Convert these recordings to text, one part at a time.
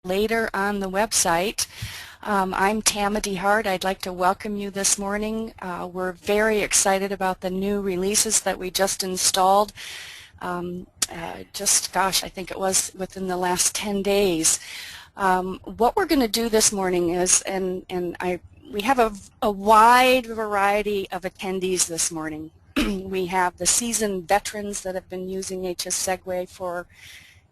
later on the website. I'm Tama DeHart. I'd like to welcome you this morning. We're very excited about the new releases that we just installed. Gosh, I think it was within the last 10 days. What we're going to do this morning is, we have a wide variety of attendees this morning. We have the seasoned veterans that have been using HSsegue for,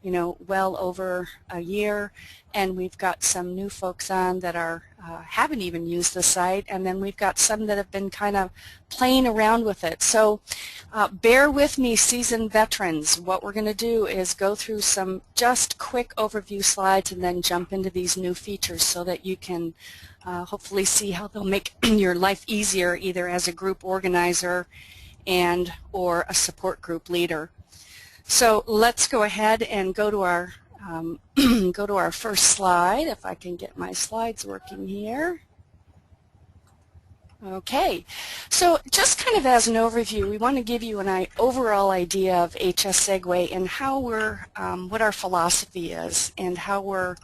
well over a year, and we've got some new folks on that haven't even used the site, and then we've got some that have been kind of playing around with it. So bear with me, seasoned veterans. What we're going to do is go through some just quick overview slides and then jump into these new features so that you can hopefully see how they'll make your life easier, either as a group organizer or a support group leader. So let's go ahead and go to our first slide, if I can get my slides working here. Okay, so just kind of as an overview, we want to give you an overall idea of HSsegue and how what our philosophy is, and how we're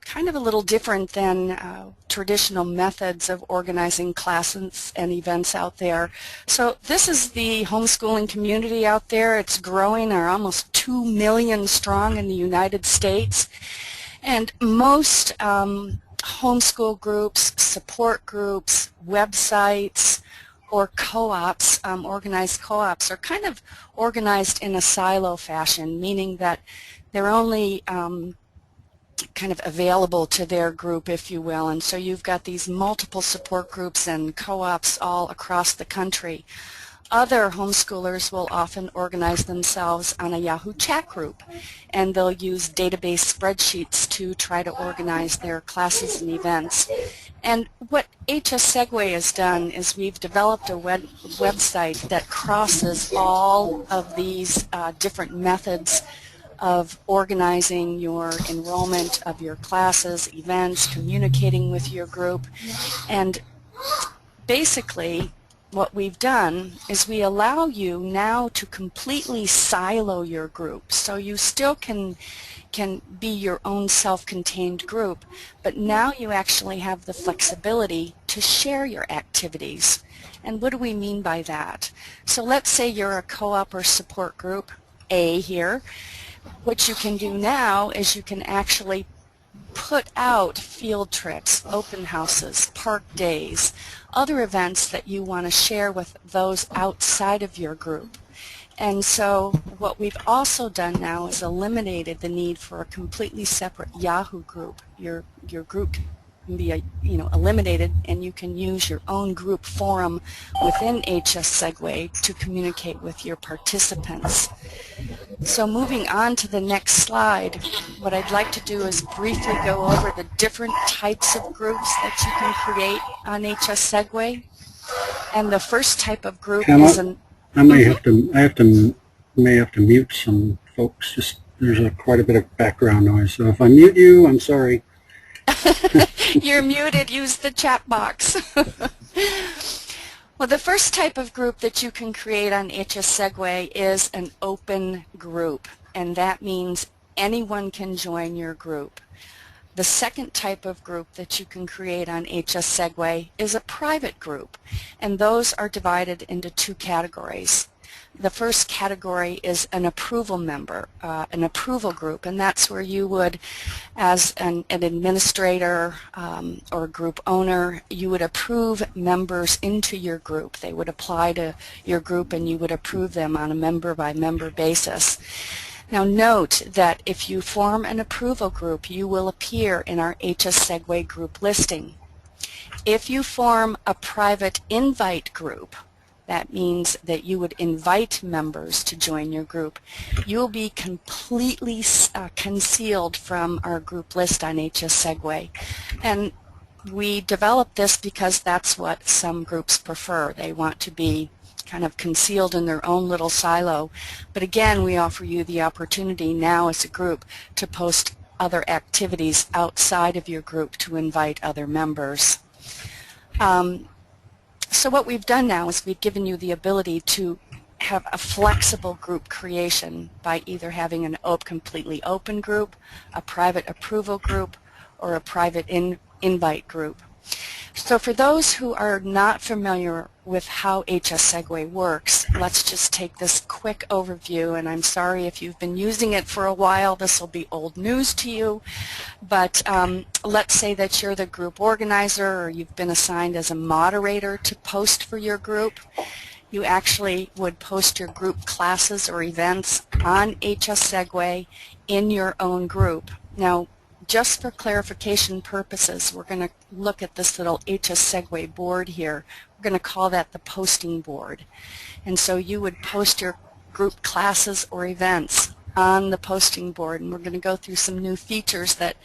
kind of a little different than traditional methods of organizing classes and events out there. So this is the homeschooling community out there. It's growing. Are almost 2 million strong in the United States. And most homeschool groups, support groups, websites, or co-ops, organized co-ops, are kind of organized in a silo fashion, meaning that they're only kind of available to their group, if you will, and so you've got these multiple support groups and co-ops all across the country. Other homeschoolers will often organize themselves on a Yahoo chat group, and they'll use database spreadsheets to try to organize their classes and events. And what HSsegue has done is we've developed a website that crosses all of these different methods of organizing your enrollment of your classes, events, communicating with your group. And basically what we've done is we allow you now to completely silo your group. So you still can be your own self-contained group, but now you actually have the flexibility to share your activities. And what do we mean by that? So let's say you're a co-op or support group A here. What you can do now is you can actually put out field trips, open houses, park days, other events that you want to share with those outside of your group. And so what we've also done now is eliminated the need for a completely separate Yahoo group. Your group can be eliminated, and you can use your own group forum within HSsegue to communicate with your participants. So moving on to the next slide, what I'd like to do is briefly go over the different types of groups that you can create on HSsegue. And the first type of group is an... I may have to mute some folks. Just there's quite a bit of background noise. So if I mute you, I'm sorry. You're muted. Use the chat box. Well, the first type of group that you can create on HSsegue is an open group, and that means anyone can join your group. The second type of group that you can create on HSsegue is a private group, and those are divided into two categories. The first category is an approval member, an approval group, and that's where you would, as an administrator or group owner, you would approve members into your group. They would apply to your group and you would approve them on a member-by-member basis. Now note that if you form an approval group, you will appear in our HSsegue group listing. If you form a private invite group, that means that you would invite members to join your group. You will be completely concealed from our group list on HSsegue. And we developed this because that's what some groups prefer. They want to be kind of concealed in their own little silo. But again, we offer you the opportunity now as a group to post other activities outside of your group to invite other members. So what we've done now is we've given you the ability to have a flexible group creation by either having an completely open group, a private approval group, or a private invite group. So for those who are not familiar with how HSsegue works, let's just take this quick overview, and I'm sorry if you've been using it for a while, this will be old news to you, but let's say that you're the group organizer or you've been assigned as a moderator to post for your group. You actually would post your group classes or events on HSsegue in your own group. Now, just for clarification purposes, we're going to look at this little HSsegue board here. We're going to call that the posting board. And so you would post your group classes or events on the posting board. And we're going to go through some new features that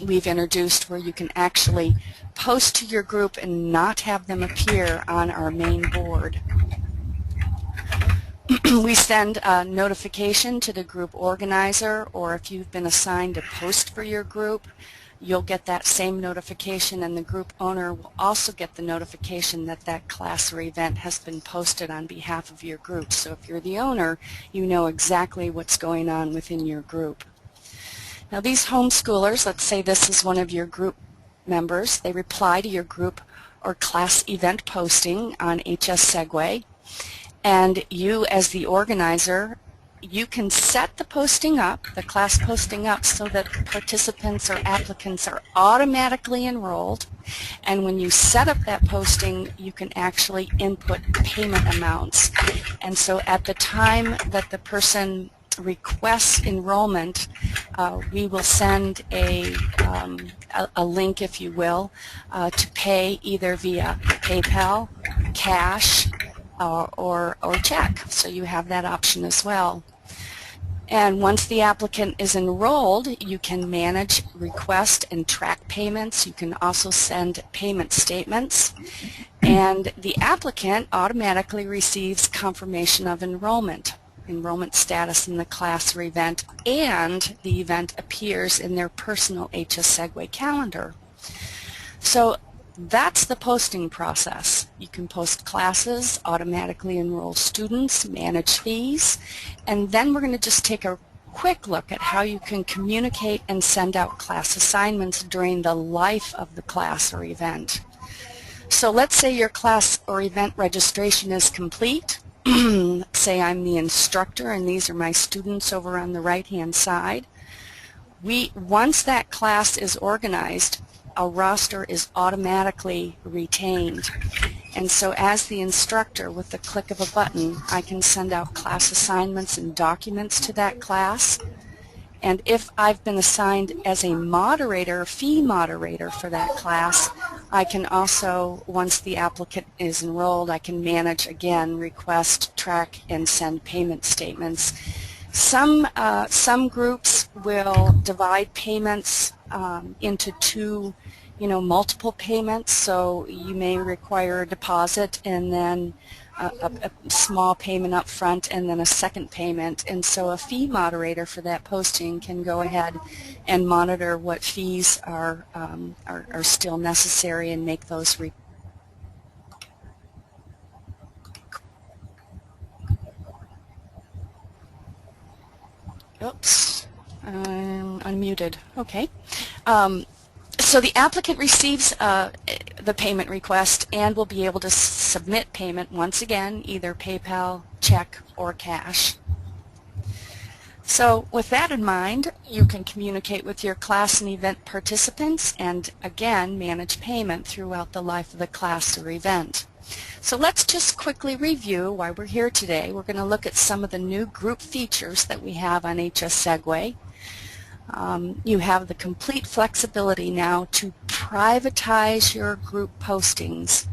we've introduced where you can actually post to your group and not have them appear on our main board. We send a notification to the group organizer, or if you've been assigned to post for your group, you'll get that same notification, and the group owner will also get the notification that that class or event has been posted on behalf of your group. So if you're the owner, you know exactly what's going on within your group. Now these homeschoolers, let's say this is one of your group members, they reply to your group or class event posting on HSsegue. And you, as the organizer, you can set the posting up, the class posting up, so that participants or applicants are automatically enrolled. And when you set up that posting, you can actually input payment amounts. And so at the time that the person requests enrollment, we will send a link, if you will, to pay either via PayPal, cash, or check. So you have that option as well. And once the applicant is enrolled, you can manage, request, and track payments. You can also send payment statements. And the applicant automatically receives confirmation of enrollment status in the class or event, and the event appears in their personal HSsegue calendar. So that's the posting process. You can post classes, automatically enroll students, manage fees, and then we're going to just take a quick look at how you can communicate and send out class assignments during the life of the class or event. So let's say your class or event registration is complete. Let's say I'm the instructor and these are my students over on the right-hand side. Once that class is organized, a roster is automatically retained. And so as the instructor, with the click of a button, I can send out class assignments and documents to that class. And if I've been assigned as a moderator, fee moderator for that class, I can also, once the applicant is enrolled, I can manage, again, request, track, and send payment statements. Some groups will divide payments into two, multiple payments. So you may require a deposit and then a small payment up front and then a second payment. And so a fee moderator for that posting can go ahead and monitor what fees are still necessary and make those Oops, I'm unmuted. Okay. So the applicant receives the payment request and will be able to submit payment once again, either PayPal, check, or cash. So with that in mind, you can communicate with your class and event participants and again manage payment throughout the life of the class or event. So let's just quickly review why we're here today. We're going to look at some of the new group features that we have on HSsegue. You have the complete flexibility now to privatize your group postings.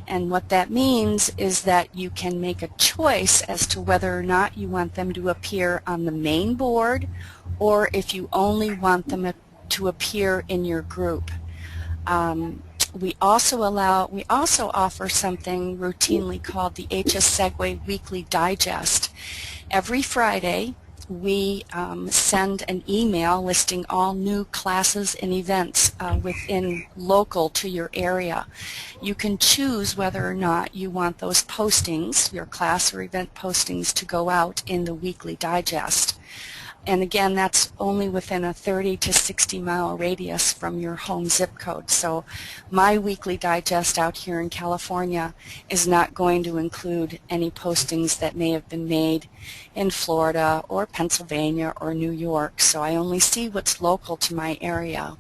And what that means is that you can make a choice as to whether or not you want them to appear on the main board or if you only want them to appear in your group. We also offer something routinely called the HSsegue Weekly Digest. Every Friday, we send an email listing all new classes and events within local to your area. You can choose whether or not you want those postings, your class or event postings, to go out in the weekly digest. And again, that's only within a 30 to 60 mile radius from your home zip code. So my weekly digest out here in California is not going to include any postings that may have been made in Florida or Pennsylvania or New York. So I only see what's local to my area.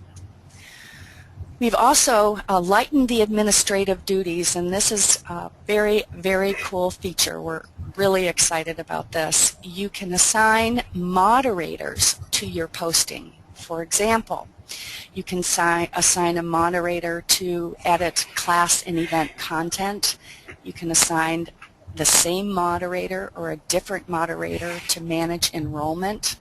We've also lightened the administrative duties, and this is a very, very cool feature. We're really excited about this. You can assign moderators to your posting. For example, you can assign a moderator to edit class and event content. You can assign the same moderator or a different moderator to manage enrollment.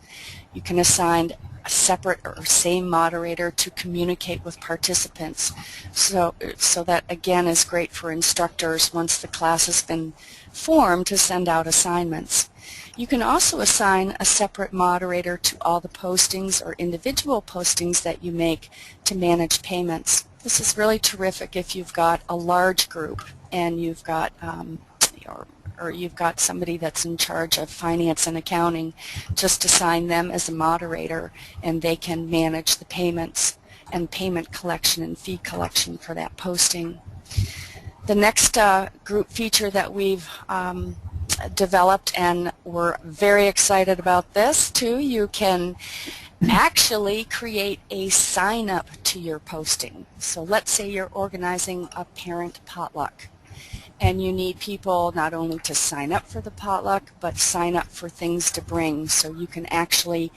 You can assign a separate or same moderator to communicate with participants. So that again is great for instructors once the class has been formed to send out assignments. You can also assign a separate moderator to all the postings or individual postings that you make to manage payments. This is really terrific if you've got a large group and you've got or you've got somebody that's in charge of finance and accounting. Just assign them as a moderator and they can manage the payments and payment collection and fee collection for that posting. The next group feature that we've developed, and we're very excited about this too, you can actually create a sign-up to your posting. So let's say you're organizing a parent potluck, and you need people not only to sign up for the potluck, but sign up for things to bring. So you can actually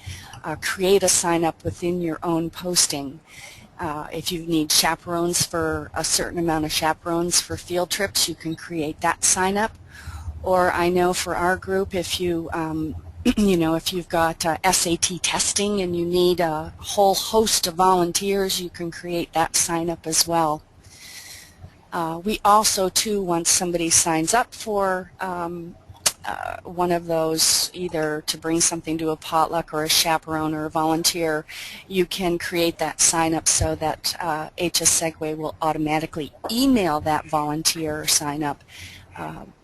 create a sign up within your own posting. If you need chaperones for a certain amount of chaperones for field trips, you can create that sign up. Or I know for our group, if you if you've got SAT testing and you need a whole host of volunteers, you can create that sign up as well. We also, too, once somebody signs up for one of those, either to bring something to a potluck or a chaperone or a volunteer, you can create that sign up so that HSsegue will automatically email that volunteer or sign up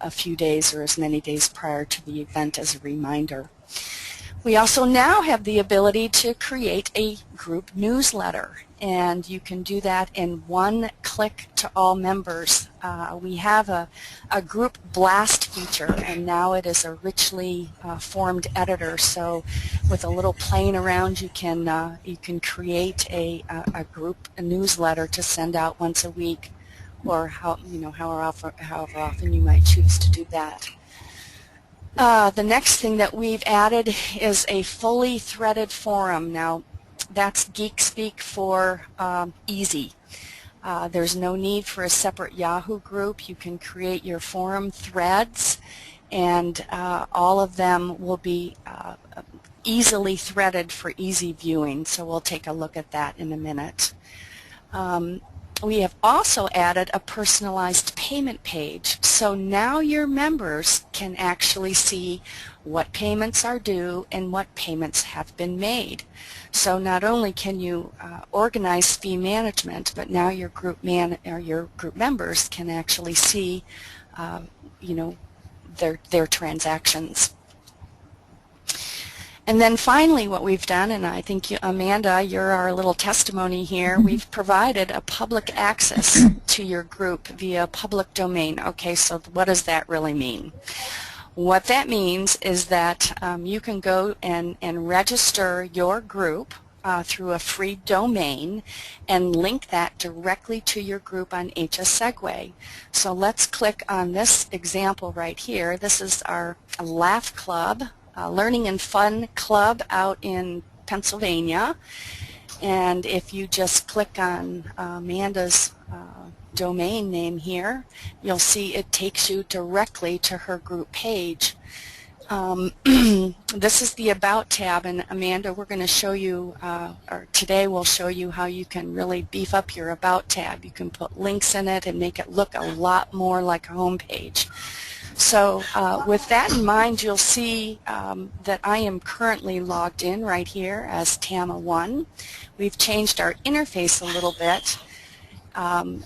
a few days or as many days prior to the event as a reminder. We also now have the ability to create a group newsletter, and you can do that in one click to all members. We have a group blast feature, and now it is a richly formed editor. So with a little playing around, you can create a group newsletter to send out once a week, or however often you might choose to do that. The next thing that we've added is a fully threaded forum. Now, that's geek speak for easy. There's no need for a separate Yahoo group. You can create your forum threads, and all of them will be easily threaded for easy viewing. So we'll take a look at that in a minute. We have also added a personalized payment page. So now your members can actually see what payments are due and what payments have been made. So not only can you organize fee management, but now your group members can actually see their transactions. And then finally what we've done, and I think Amanda, you're our little testimony here, we've provided a public access to your group via public domain. Okay, so what does that really mean? What that means is that you can go and register your group through a free domain and link that directly to your group on HSsegue. So let's click on this example right here. This is our Laugh Club, Learning and Fun Club out in Pennsylvania. And if you just click on Amanda's domain name here, you'll see it takes you directly to her group page. This is the About tab, and Amanda, we're going to show you, or today we'll show you how you can really beef up your About tab. You can put links in it and make it look a lot more like a home page. So with that in mind, you'll see that I am currently logged in right here as Tama1. We've changed our interface a little bit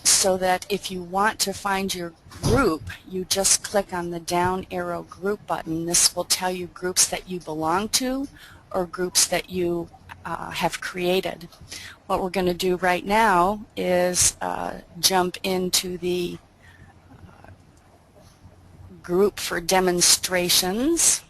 so that if you want to find your group, you just click on the down arrow group button. This will tell you groups that you belong to or groups that you have created. What we're going to do right now is jump into the group for demonstrations,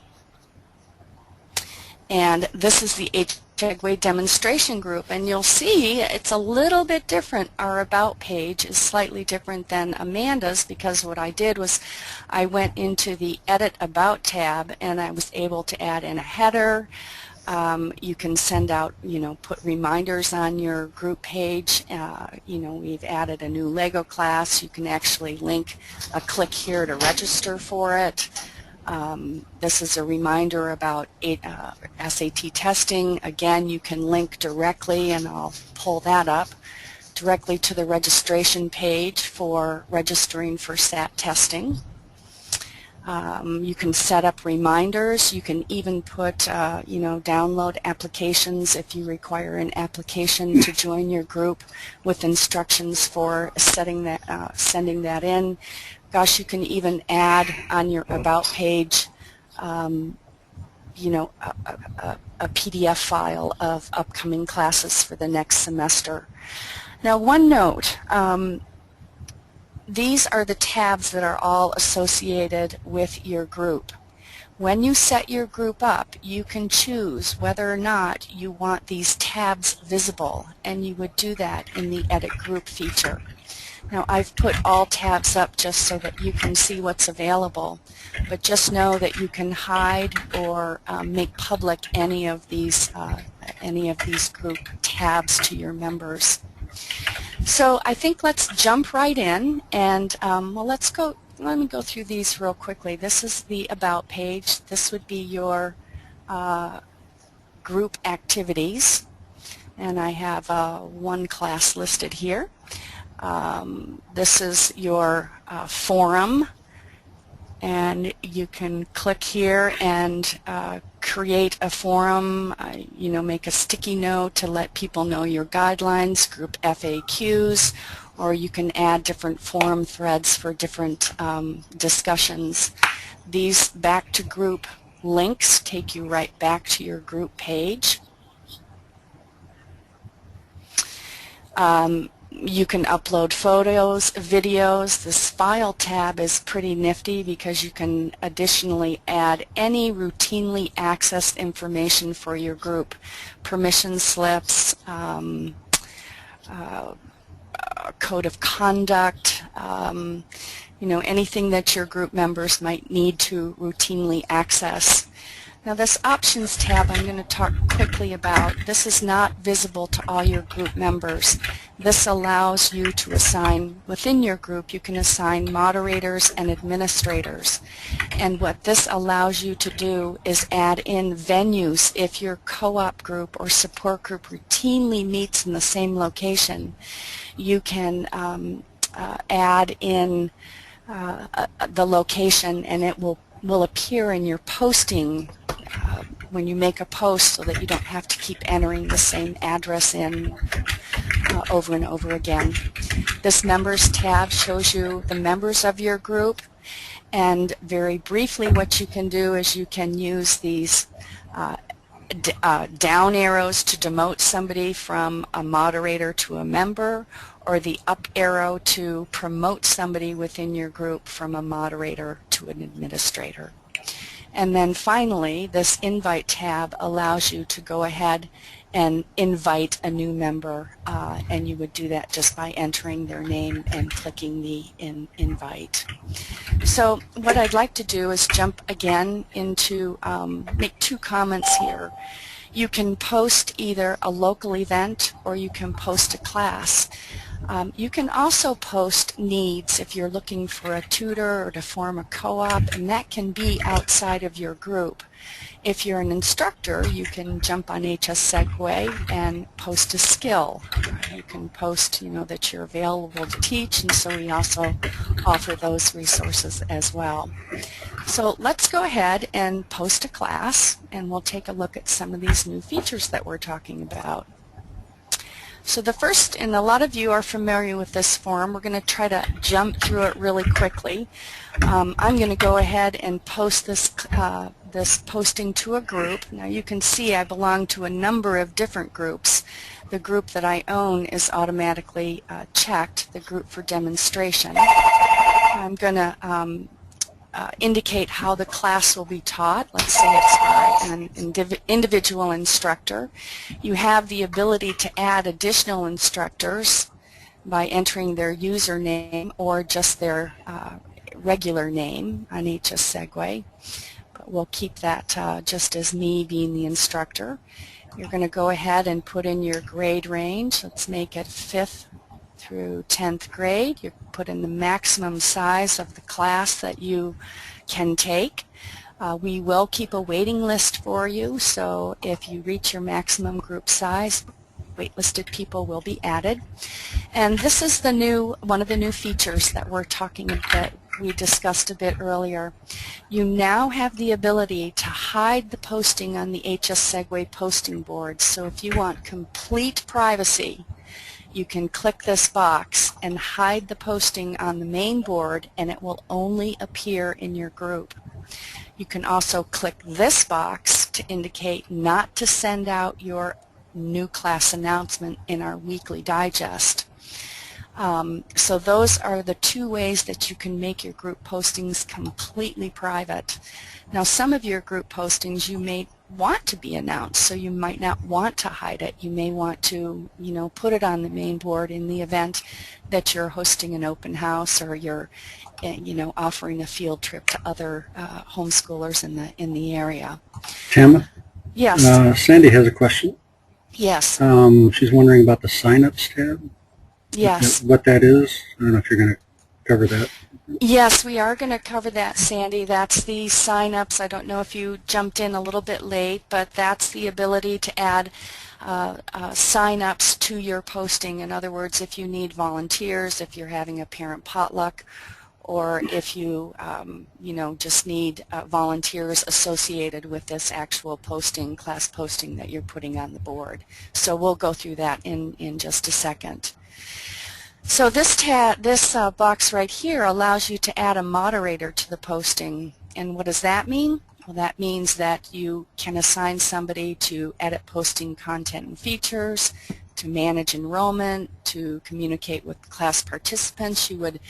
and this is the HSsegue demonstration group, and you'll see it's a little bit different. Our about page is slightly different than Amanda's, because what I did was I went into the edit about tab and I was able to add in a header. You can send out, put reminders on your group page. We've added a new Lego class. You can actually link a click here to register for it. This is a reminder about SAT testing. Again, you can link directly, and I'll pull that up, directly to the registration page for registering for SAT testing. You can set up reminders. You can even put, download applications if you require an application to join your group, with instructions for sending that in. Gosh, you can even add on your about page, a PDF file of upcoming classes for the next semester. Now, one note. These are the tabs that are all associated with your group. When you set your group up, you can choose whether or not you want these tabs visible, and you would do that in the Edit Group feature. Now, I've put all tabs up just so that you can see what's available, but just know that you can hide or make public any of these group tabs to your members. So I think let's jump right in, and let me go through these real quickly. This is the About page. This would be your group activities, and I have one class listed here. This is your forum, and you can click here and create a forum, make a sticky note to let people know your guidelines, group FAQs, or you can add different forum threads for different discussions. These back to group links take you right back to your group page. You can upload photos, videos. This file tab is pretty nifty because you can additionally add any routinely accessed information for your group. Permission slips, code of conduct, anything that your group members might need to routinely access. Now, this Options tab I'm going to talk quickly about. This is not visible to all your group members. This allows you to assign, within your group, you can assign moderators and administrators. And what this allows you to do is add in venues. If your co-op group or support group routinely meets in the same location, you can add in the location, and it will appear in your posting when you make a post, so that you don't have to keep entering the same address in over and over again. This Members tab shows you the members of your group, and very briefly what you can do is you can use these down arrows to demote somebody from a moderator to a member, or the up arrow to promote somebody within your group from a moderator to an administrator. And then finally, this Invite tab allows you to go ahead and invite a new member, and you would do that just by entering their name and clicking the Invite. So what I'd like to do is jump again into, make two comments here. You can post either a local event or you can post a class. You can also post needs if you're looking for a tutor or to form a co-op, and that can be outside of your group. If you're an instructor, you can jump on HSsegue and post a skill. You can post, that you're available to teach, and so we also offer those resources as well. So let's go ahead and post a class, and we'll take a look at some of these new features that we're talking about. So the first, and a lot of you are familiar with this form, we're going to try to jump through it really quickly. I'm going to go ahead and post this posting to a group. Now you can see I belong to a number of different groups. The group that I own is automatically checked, the group for demonstration. I'm going to indicate how the class will be taught. Let's say it's by an individual instructor. You have the ability to add additional instructors by entering their username or just their regular name on HSsegue. But we'll keep that just as me being the instructor. You're going to go ahead and put in your grade range. Let's make it 5th through 10th grade. You put in the maximum size of the class that you can take. We will keep a waiting list for you, so if you reach your maximum group size, waitlisted people will be added. And this is one of the new features that we discussed a bit earlier. You now have the ability to hide the posting on the HSsegue posting board. So if you want complete privacy, you can click this box and hide the posting on the main board, and it will only appear in your group. You can also click this box to indicate not to send out your new class announcement in our weekly digest. So those are the two ways that you can make your group postings completely private. Now some of your group postings you may want to be announced, so you might not want to hide it. You may want to, put it on the main board in the event that you're hosting an open house or you're, offering a field trip to other homeschoolers in the area. Tamma? Yes. Sandy has a question. Yes. She's wondering about the sign-ups tab. Yes. What that is. I don't know if you're going to cover that. Yes, we are going to cover that, Sandy. That's the sign-ups. I don't know if you jumped in a little bit late, but that's the ability to add sign-ups to your posting. In other words, if you need volunteers, if you're having a parent potluck, or if you, just need volunteers associated with this actual posting, class posting that you're putting on the board. So we'll go through that in just a second. So this box right here allows you to add a moderator to the posting. And what does that mean? Well, that means that you can assign somebody to edit posting content and features, to manage enrollment, to communicate with class participants. You would,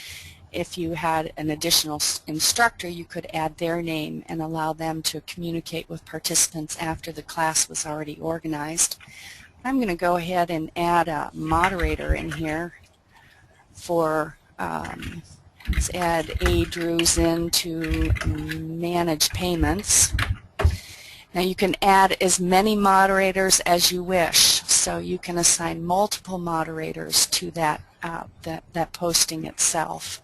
if you had an additional instructor, you could add their name and allow them to communicate with participants after the class was already organized. I'm going to go ahead and add a moderator in here for, let's add A. Drews in to manage payments. Now you can add as many moderators as you wish, so you can assign multiple moderators to that posting itself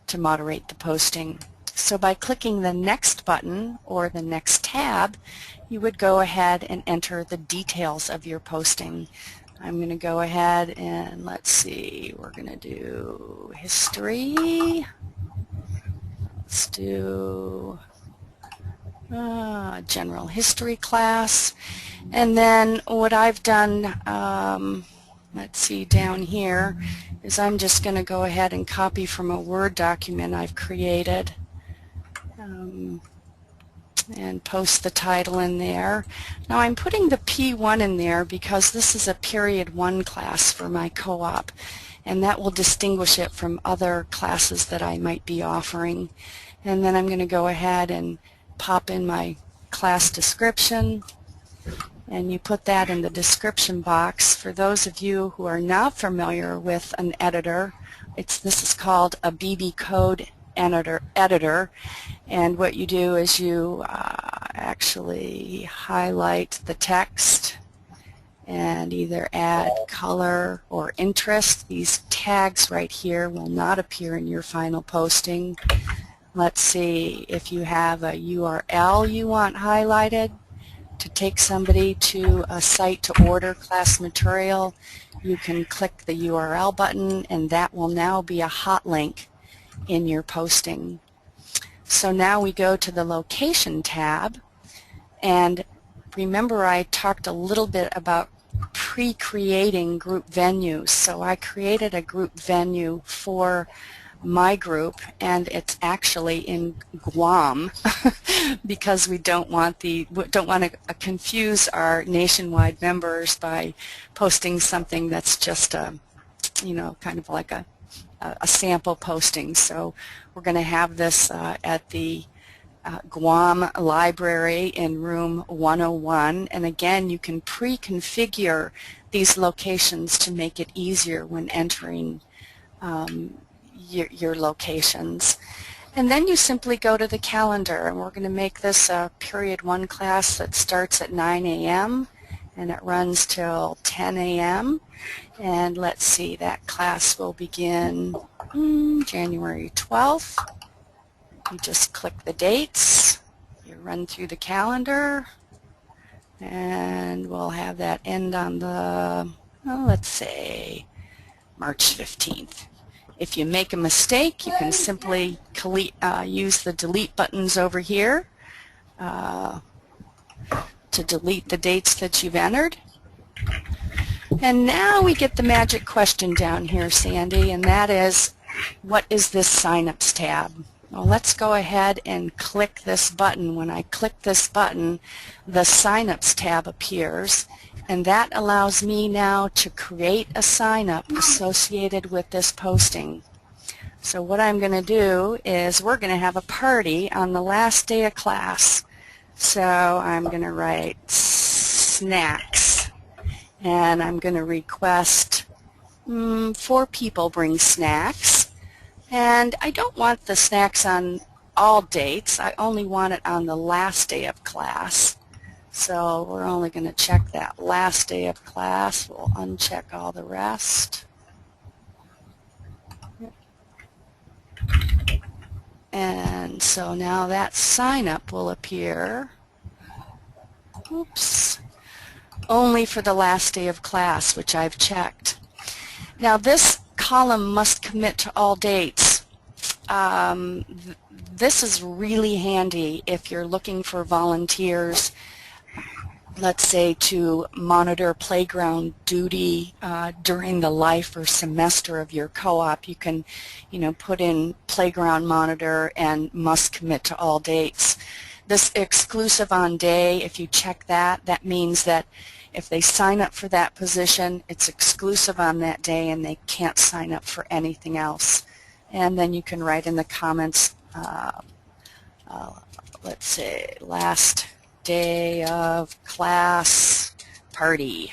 to moderate the posting. So by clicking the next button or the next tab, you would go ahead and enter the details of your posting. I'm going to go ahead and let's see, we're going to do history. Let's do general history class. And then what I've done, let's see down here, is I'm just going to go ahead and copy from a Word document I've created and post the title in there. Now I'm putting the P1 in there because this is a period 1 class for my co-op, and that will distinguish it from other classes that I might be offering. And then I'm going to go ahead and pop in my class description, and you put that in the description box. For those of you who are not familiar with an editor, this is called a BB code editor, and what you do is you actually highlight the text and either add color or interest. These tags right here will not appear in your final posting. Let's see, if you have a URL you want highlighted to take somebody to a site to order class material, you can click the URL button and that will now be a hot link in your posting. So now we go to the location tab, and remember I talked a little bit about pre-creating group venues. So I created a group venue for my group, and it's actually in Guam because we don't want to confuse our nationwide members by posting something that's just a, kind of like a sample posting. So we're going to have this at the Guam Library in room 101, and again you can pre-configure these locations to make it easier when entering your locations. And then you simply go to the calendar, and we're going to make this a period 1 class that starts at 9 a.m. and it runs till 10 a.m. and let's see, that class will begin January 12th. You just click the dates, you run through the calendar, and we'll have that end on the, let's say, March 15th. If you make a mistake, you can simply use the delete buttons over here to delete the dates that you've entered. And now we get the magic question down here, Sandy, and that is, what is this signups tab? Well, let's go ahead and click this button. When I click this button, the signups tab appears, and that allows me now to create a sign-up associated with this posting. So what I'm going to do is we're going to have a party on the last day of class. So I'm going to write snacks, and I'm going to request 4 people bring snacks. And I don't want the snacks on all dates. I only want it on the last day of class. So we're only going to check that last day of class. We'll uncheck all the rest. And so now that sign up will appear, only for the last day of class, which I've checked. Now this column must commit to all dates. This is really handy if you're looking for volunteers, let's say to monitor playground duty during the life or semester of your co-op. You can, put in playground monitor and must commit to all dates. This exclusive on day, if you check that, that means that if they sign up for that position, it's exclusive on that day and they can't sign up for anything else. And then you can write in the comments, let's say, last day of class party.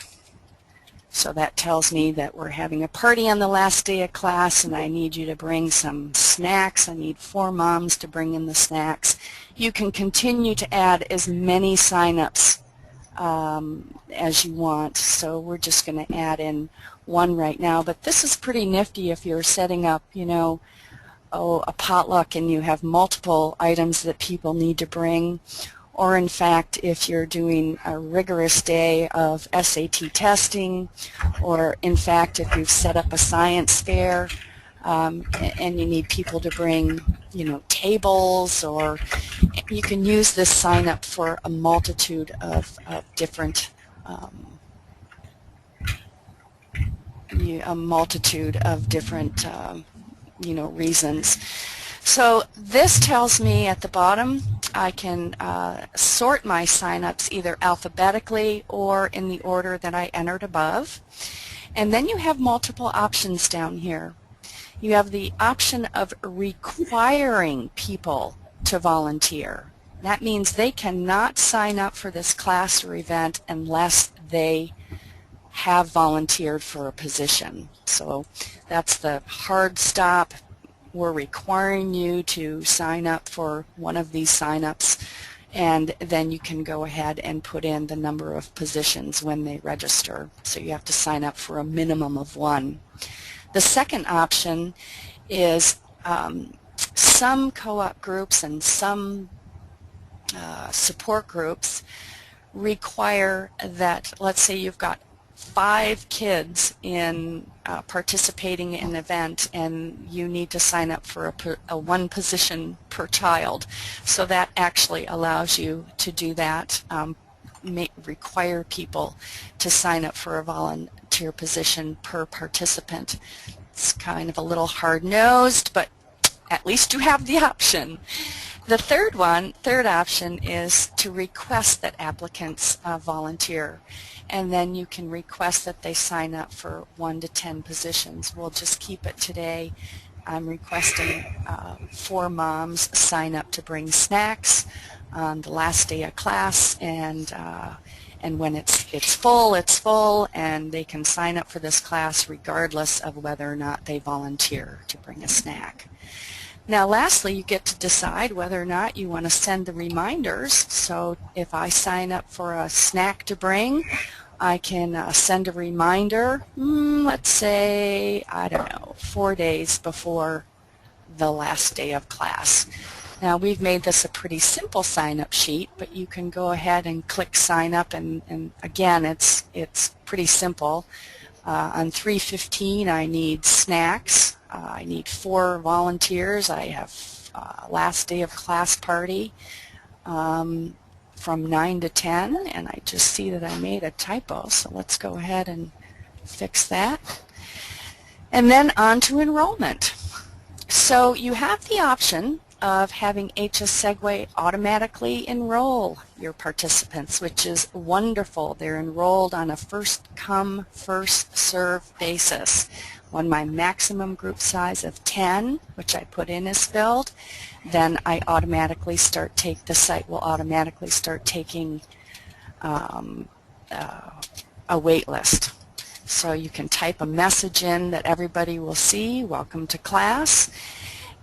So that tells me that we're having a party on the last day of class and I need you to bring some snacks. I need 4 moms to bring in the snacks. You can continue to add as many sign-ups as you want. So we're just going to add in 1 right now. But this is pretty nifty if you're setting up, a potluck and you have multiple items that people need to bring. Or in fact, if you're doing a rigorous day of SAT testing, or in fact, if you've set up a science fair and you need people to bring, tables, or you can use this sign up for a multitude of different reasons. So this tells me at the bottom I can sort my signups either alphabetically or in the order that I entered above. And then you have multiple options down here. You have the option of requiring people to volunteer. That means they cannot sign up for this class or event unless they have volunteered for a position. So that's the hard stop. We're requiring you to sign up for one of these sign-ups, and then you can go ahead and put in the number of positions when they register. So you have to sign up for a minimum of 1. The second option is some co-op groups and some support groups require that, let's say you've got 5 kids in participating in an event, and you need to sign up for a 1 position per child. So that actually allows you to do that, require people to sign up for a volunteer position per participant. It's kind of a little hard-nosed, but at least you have the option. The third option is to request that applicants volunteer, and then you can request that they sign up for 1 to 10 positions. We'll just keep it today. I'm requesting 4 moms sign up to bring snacks on the last day of class, and when it's full, and they can sign up for this class regardless of whether or not they volunteer to bring a snack. Now lastly, you get to decide whether or not you want to send the reminders. So if I sign up for a snack to bring, I can send a reminder, let's say, I don't know, 4 days before the last day of class. Now we've made this a pretty simple sign-up sheet, but you can go ahead and click sign up, and again, it's pretty simple. On 3/15 I need snacks. I need 4 volunteers. I have last day of class party from 9 to 10, and I just see that I made a typo, so let's go ahead and fix that. And then on to enrollment. So you have the option of having HSsegue automatically enroll your participants, which is wonderful. They're enrolled on a first-come, first-served basis. When my maximum group size of 10, which I put in, is filled, then I automatically the site will automatically start taking a wait list. So you can type a message in that everybody will see, welcome to class,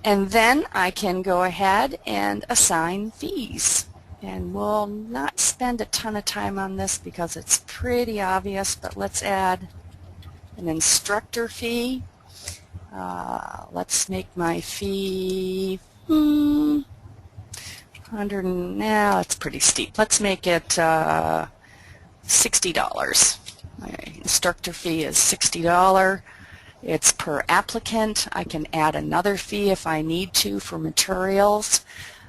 and then I can go ahead and assign fees. And we'll not spend a ton of time on this because it's pretty obvious, but let's add an instructor fee. Let's make my fee 100, now it's pretty steep. Let's make it $60. My instructor fee is $60. It's per applicant. I can add another fee if I need to for materials.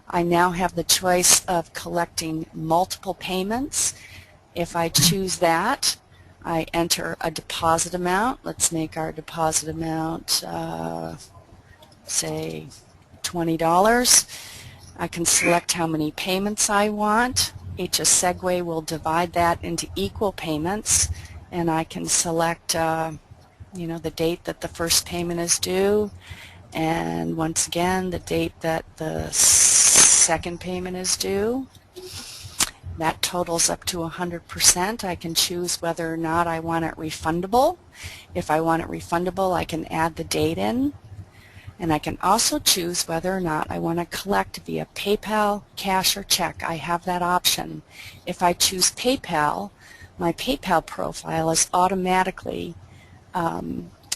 I now have the choice of collecting multiple payments. If I choose that, I enter a deposit amount. Let's make our deposit amount, say, $20. I can select how many payments I want. HSsegue will divide that into equal payments, and I can select the date that the first payment is due, and once again the date that the second payment is due. That totals up to 100%. I can choose whether or not I want it refundable. If I want it refundable, I can add the date in. And I can also choose whether or not I want to collect via PayPal, cash, or check. I have that option. If I choose PayPal, my PayPal profile is automatically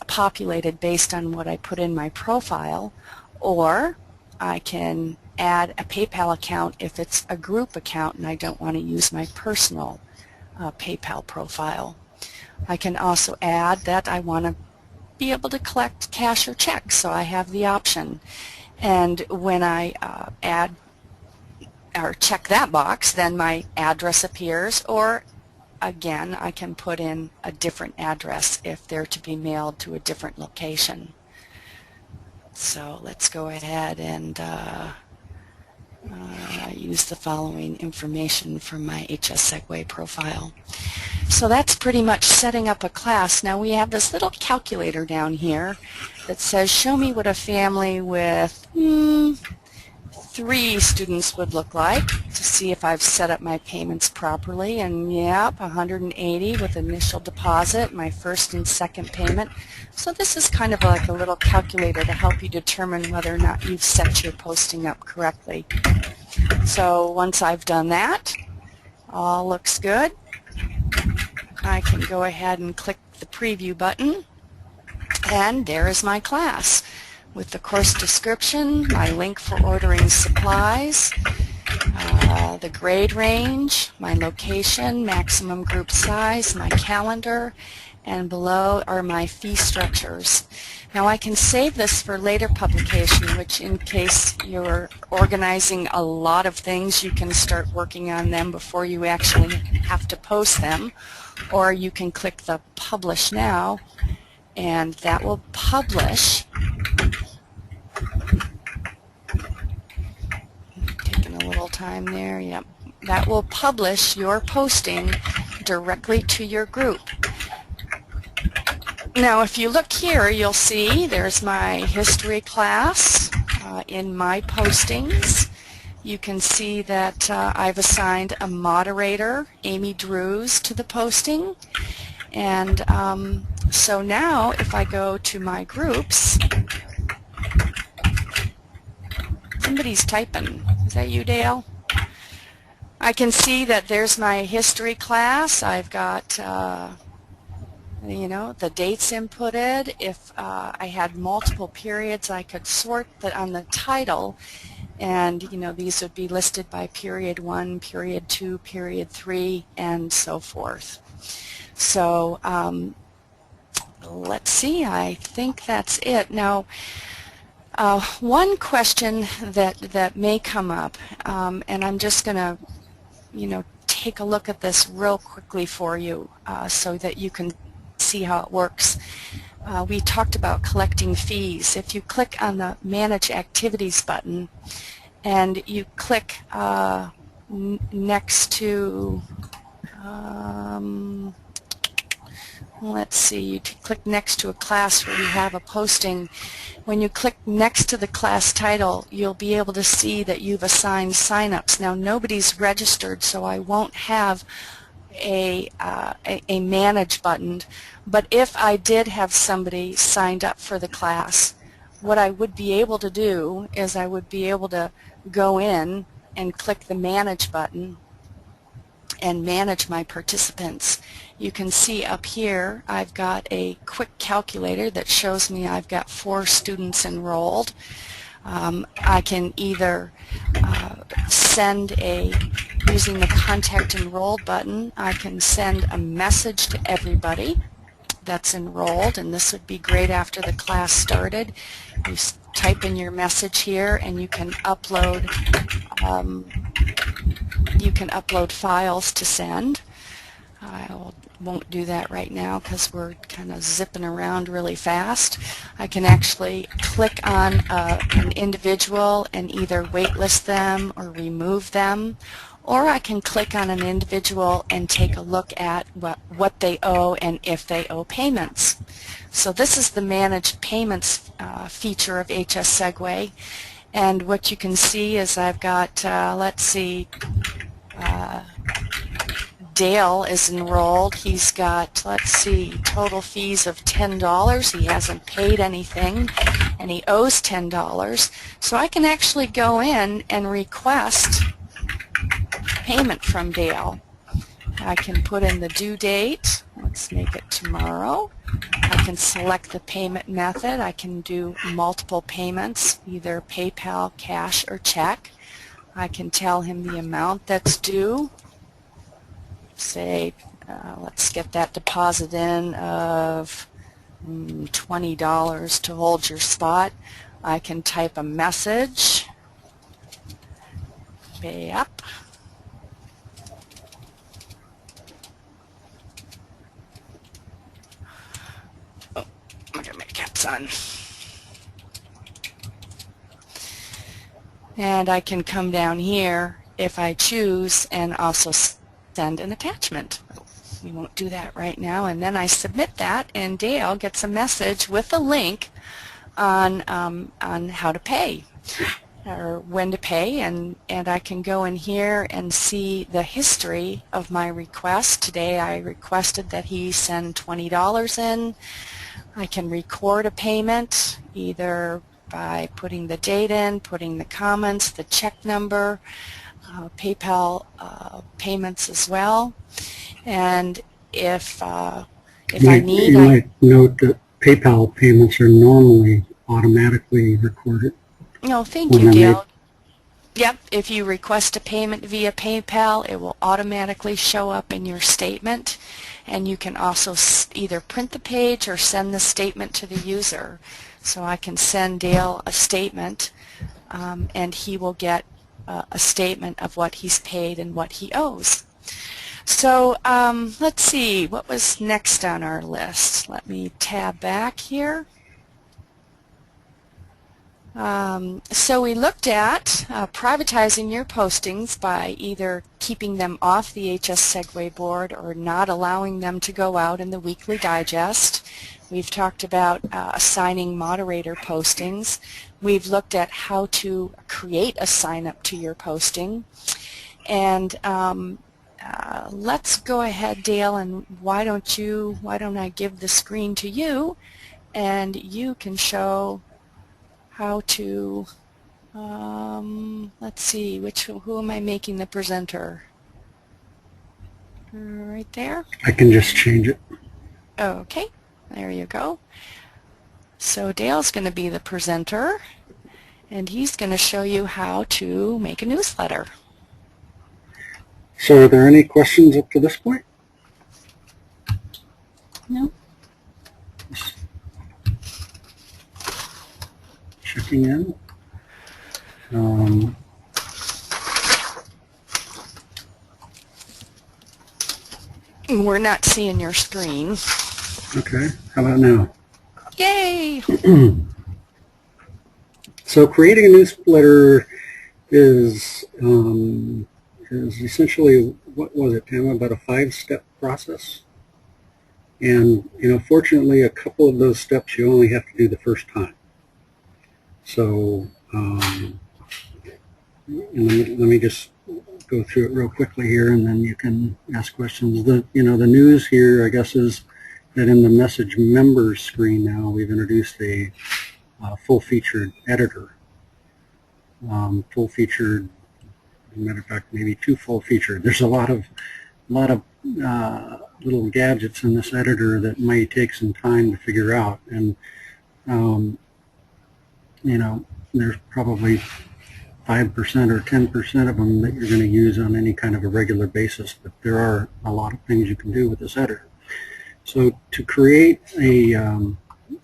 populated based on what I put in my profile, or I can add a PayPal account if it's a group account and I don't want to use my personal PayPal profile. I can also add that I want to be able to collect cash or check, so I have the option. And when I add or check that box, then my address appears, or again I can put in a different address if they're to be mailed to a different location. So let's go ahead and use the following information from my HSsegue profile. So that's pretty much setting up a class. Now we have this little calculator down here that says show me what a family with 3 students would look like, to see if I've set up my payments properly. And yep, 180 with initial deposit, my first and second payment. So this is kind of like a little calculator to help you determine whether or not you've set your posting up correctly. So once I've done that, all looks good, I can go ahead and click the preview button, and there is my class with the course description, my link for ordering supplies, the grade range, my location, maximum group size, my calendar, and below are my fee structures. Now I can save this for later publication, which in case you're organizing a lot of things, you can start working on them before you actually have to post them, or you can click the Publish Now, and that will publish. Taking a little time there, yep. That will publish your posting directly to your group. Now if you look here, you'll see there's my history class in my postings. You can see that I've assigned a moderator, Amy Drews, to the posting. And so now if I go to my groups, somebody's typing. Is that you, Dale? I can see that there's my history class. I've got you know, the dates inputted. If I had multiple periods, I could sort on the title, and you know, these would be listed by period 1, period 2, period 3, and so forth. So let's see, I think that's it. Now one question that may come up, and I'm just going to, you know, take a look at this real quickly for you so that you can see how it works. We talked about collecting fees. If you click on the Manage Activities button and you click next to, let's see, you click next to a class where you have a posting. When you click next to the class title, you'll be able to see that you've assigned signups. Now nobody's registered, so I won't have a manage button, but if I did have somebody signed up for the class, what I would be able to do is I would be able to go in and click the manage button and manage my participants. You can see up here I've got a quick calculator that shows me I've got 4 students enrolled. I can either send using the Contact Enrolled button, I can send a message to everybody that's enrolled, and this would be great after the class started. You type in your message here, and you can upload files to send. I won't do that right now because we're kind of zipping around really fast. I can actually click on an individual and either waitlist them or remove them, or I can click on an individual and take a look at what they owe and if they owe payments. So this is the Manage Payments feature of HSsegue, and what you can see is I've got, let's see, Dale is enrolled. He's got, let's see, total fees of $10. He hasn't paid anything, and he owes $10. So I can actually go in and request payment from Dale. I can put in the due date. Let's make it tomorrow. I can select the payment method. I can do multiple payments, either PayPal, cash, or check. I can tell him the amount that's due. Say, let's get that deposit in of $20 to hold your spot. I can type a message, pay up. Oh, I'm gonna make caps on. And I can come down here if I choose and also send an attachment. We won't do that right now, and then I submit that, and Dale gets a message with a link on how to pay or when to pay, and I can go in here and see the history of my request. Today I requested that he send $20 in. I can record a payment, either by putting the date in, putting the comments, the check number, PayPal payments as well. And if I need, you might note that PayPal payments are normally automatically recorded. no, thank when you, they're made. Dale. Yep, if you request a payment via PayPal, it will automatically show up in your statement, and you can also either print the page or send the statement to the user. So I can send Dale a statement, and he will get a statement of what he's paid and what he owes. So let's see, what was next on our list? Let me tab back here. So we looked at privatizing your postings by either keeping them off the HSsegue board or not allowing them to go out in the weekly digest. We've talked about assigning moderator postings. We've looked at how to create a sign-up to your posting. And let's go ahead, Dale, and why don't I give the screen to you, and you can show how to, let's see, who am I making the presenter? Right there? I can just change it. Okay, there you go. So Dale's going to be the presenter, and he's going to show you how to make a newsletter. So are there any questions up to this point? No? Checking in. We're not seeing your screen. Okay, how about now? Yay! So creating a newsletter is essentially, what was it, Pam, about a 5-step process? And, fortunately, a couple of those steps you only have to do the first time. So let me just go through it real quickly here, and then you can ask questions. The news here, I guess, is that in the message members screen now, we've introduced a full-featured editor. Full-featured, as a matter of fact, maybe too full-featured. There's a lot of little gadgets in this editor that may take some time to figure out, and there's probably 5% or 10% of them that you're going to use on any kind of a regular basis, but there are a lot of things you can do with this editor. So to create a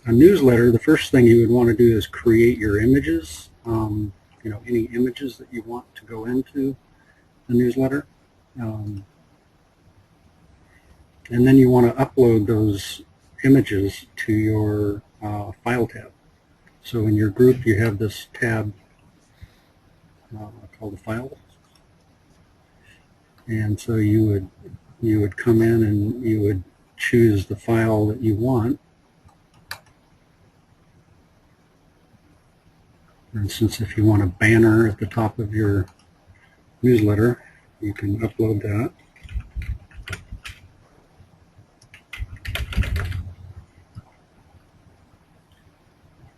newsletter, the first thing you would want to do is create your images, any images that you want to go into the newsletter. And then you want to upload those images to your file tab. So in your group you have this tab called the Files, and so you would come in and you would choose the file that you want. For instance, if you want a banner at the top of your newsletter, you can upload that.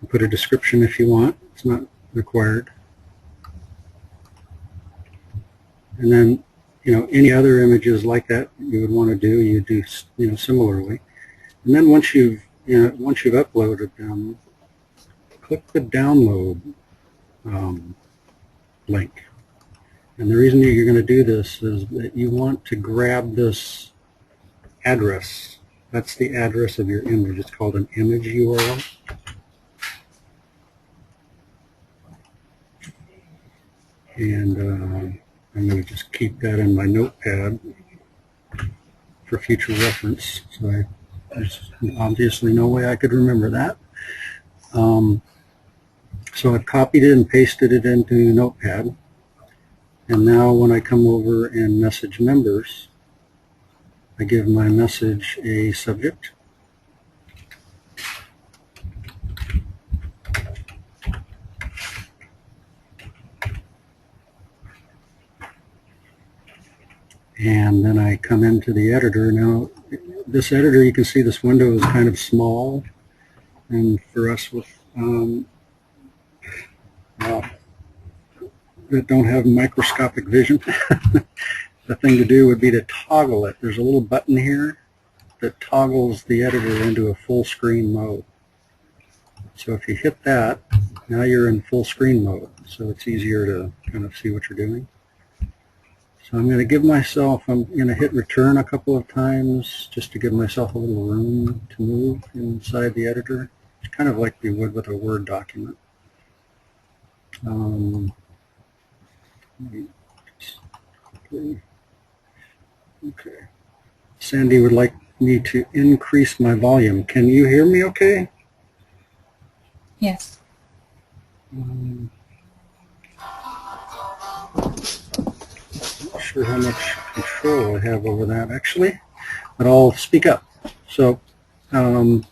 Put a description if you want. It's not required. And then, any other images like that you would want to do, you do, similarly. And then once you've uploaded them, click the download link. And the reason you're going to do this is that you want to grab this address. That's the address of your image. It's called an image URL. And I'm going to just keep that in my notepad for future reference. So there's obviously no way I could remember that. So I've copied it and pasted it into Notepad. And now when I come over and message members, I give my message a subject. And then I come into the editor. Now, this editor, you can see this window is kind of small. And for us with that don't have microscopic vision. The thing to do would be to toggle it. There's a little button here that toggles the editor into a full screen mode. So if you hit that, now you're in full screen mode, so it's easier to kind of see what you're doing. So I'm going to give myself, I'm going to hit return a couple of times just to give myself a little room to move inside the editor. It's kind of like you would with a Word document. Okay. Sandy would like me to increase my volume. Can you hear me okay? Yes. Not sure how much control I have over that actually, but I'll speak up. So, so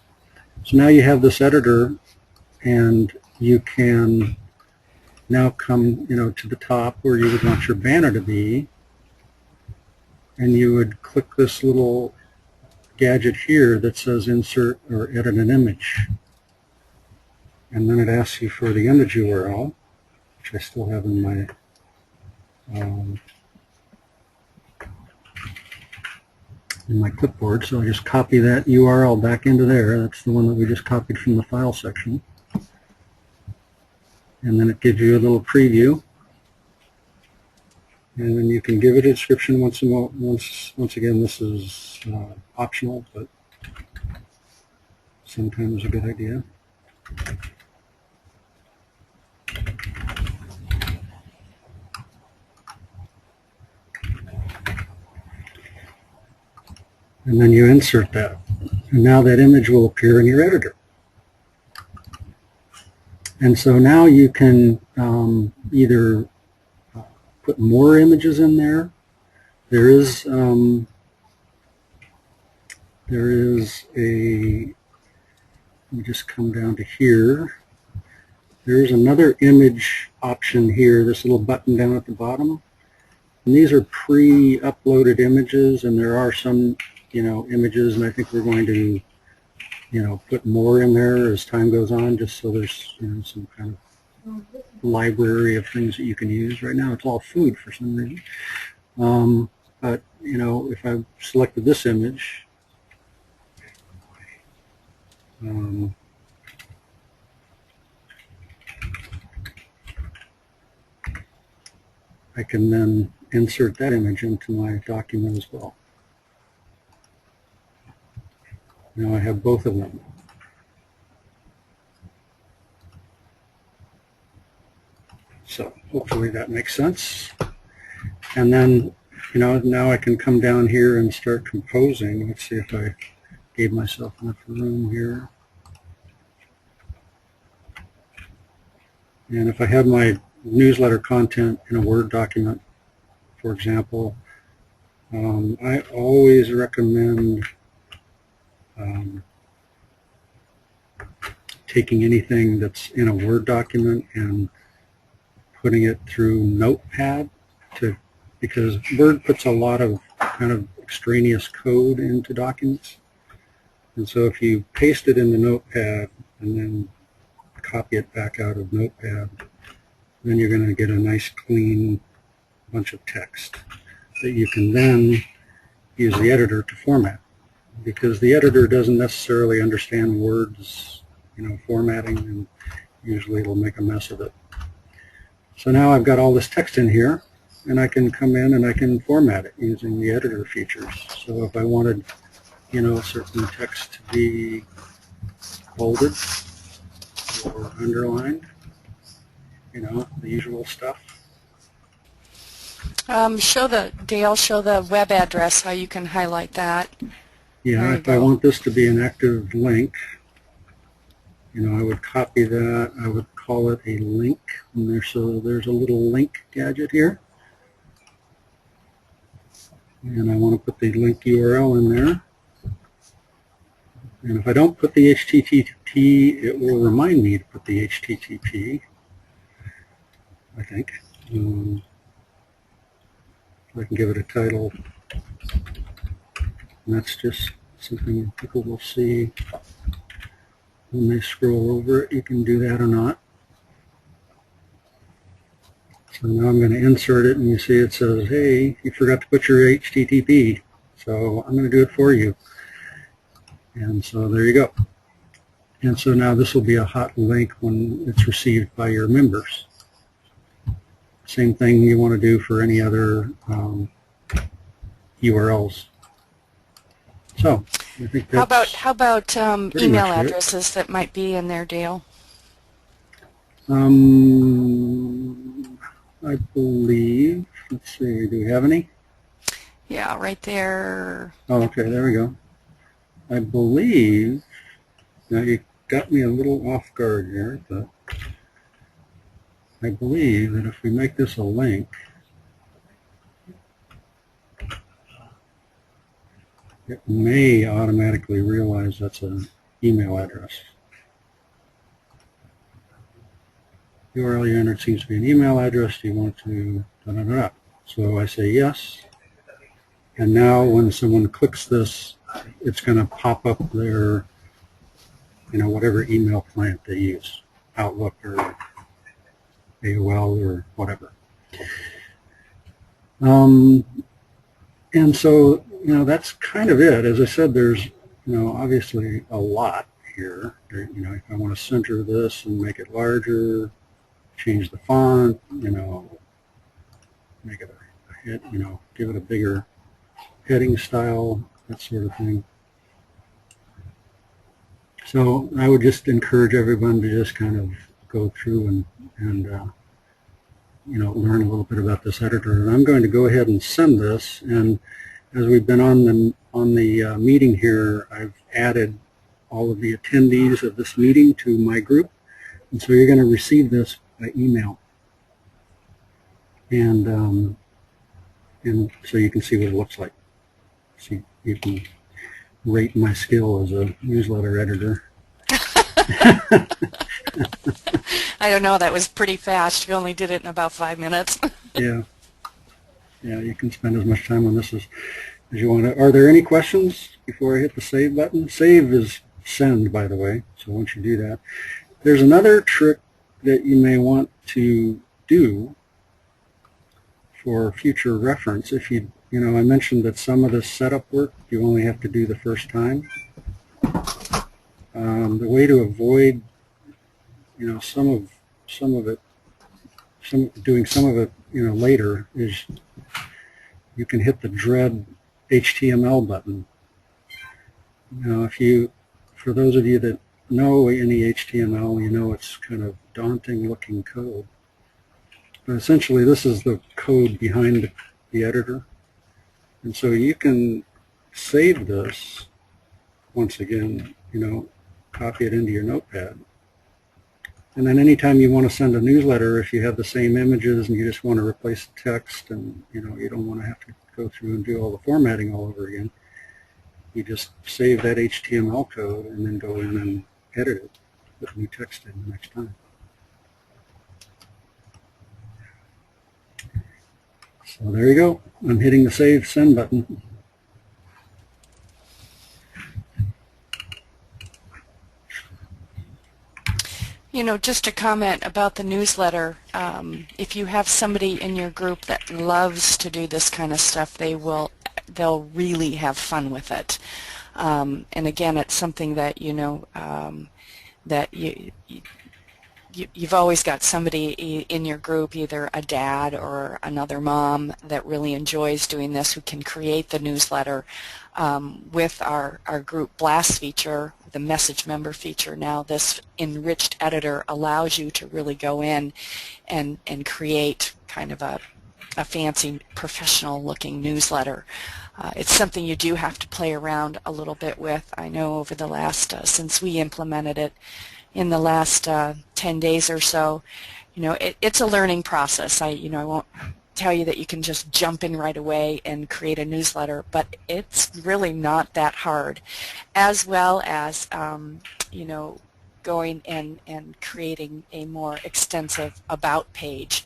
now you have this editor, and you can now come, to the top where you would want your banner to be, and you would click this little gadget here that says insert or edit an image. And then it asks you for the image URL, which I still have in my clipboard. So I just copy that URL back into there. That's the one that we just copied from the file section. And then it gives you a little preview. And then you can give it a description once again. This is optional, but sometimes a good idea. And then you insert that. And now that image will appear in your editor. And so now you can either put more images in there. There is a, let me just come down to here. There's another image option here, this little button down at the bottom. And these are pre-uploaded images, and there are some, images, and I think we're going to, put more in there as time goes on, just so there's, some kind of library of things that you can use. Right now it's all food for some reason. But, if I selected this image, I can then insert that image into my document as well. Now I have both of them. So hopefully that makes sense. And then, now I can come down here and start composing. Let's see if I gave myself enough room here. And if I have my newsletter content in a Word document, for example, I always recommend taking anything that's in a Word document and putting it through Notepad, because Word puts a lot of kind of extraneous code into documents. And so if you paste it in the Notepad and then copy it back out of Notepad, then you're going to get a nice clean bunch of text that you can then use the editor to format, because the editor doesn't necessarily understand Word's formatting, and usually it'll make a mess of it. So now I've got all this text in here, and I can come in and I can format it using the editor features. So if I wanted certain text to be bolded or underlined, the usual stuff. Dale, show the web address, how you can highlight that. Yeah, if I want this to be an active link, I would copy that. I would call it a link. And so there's a little link gadget here. And I want to put the link URL in there. And if I don't put the HTTP, it will remind me to put the HTTP, I think. I can give it a title. And that's just something people will see when they scroll over it. You can do that or not. So now I'm going to insert it, and you see it says, hey, you forgot to put your HTTP. So I'm going to do it for you. And so there you go. And so now this will be a hot link when it's received by your members. Same thing you want to do for any other URLs. So I think that's how about pretty email much it. addresses that might be in there, Dale? I believe, let's see, do we have any? Yeah, right there. Oh, okay, there we go. I believe, now you got me a little off guard here, but I believe that if we make this a link, it may automatically realize that's an email address. URL you entered seems to be an email address. Do you want to da-da-da-da? So I say yes. And now when someone clicks this, it's going to pop up their, whatever email client they use, Outlook or AOL or whatever. And so, that's kind of it. As I said, there's, obviously a lot here. If I want to center this and make it larger, change the font, make it a hit, give it a bigger heading style, that sort of thing. So I would just encourage everyone to just kind of go through and learn a little bit about this editor. And I'm going to go ahead and send this. And as we've been on the meeting here, I've added all of the attendees of this meeting to my group. And so you're going to receive this by email. And so you can see what it looks like. So you can rate my skill as a newsletter editor. I don't know, that was pretty fast. You only did it in about 5 minutes. Yeah. Yeah, you can spend as much time on this as you want to. Are there any questions before I hit the save button? Save is send, by the way, so once you do that. There's another trick that you may want to do for future reference. If I mentioned that some of the setup work you only have to do the first time. The way to avoid, doing some of it, later is you can hit the dread HTML button. Now, for those of you that know any HTML, it's kind of daunting looking code. But essentially, this is the code behind the editor. And so you can save this, once again, copy it into your notepad. And then anytime you want to send a newsletter, if you have the same images and you just want to replace the text and, you don't want to have to go through and do all the formatting all over again, you just save that HTML code and then go in and edit it, put new text in the next time. So there you go. I'm hitting the Save Send button. Just a comment about the newsletter. If you have somebody in your group that loves to do this kind of stuff, they'll really have fun with it. And again, it's something that that you've always got somebody in your group, either a dad or another mom, that really enjoys doing this, who can create the newsletter. With our group blast feature, the message member feature, now this enriched editor allows you to really go in and create kind of a fancy professional looking newsletter. It's something you do have to play around a little bit with. I know over the last, since we implemented it in the last 10 days or so, it's a learning process. I won't tell you that you can just jump in right away and create a newsletter, but it's really not that hard, as well as going and creating a more extensive about page.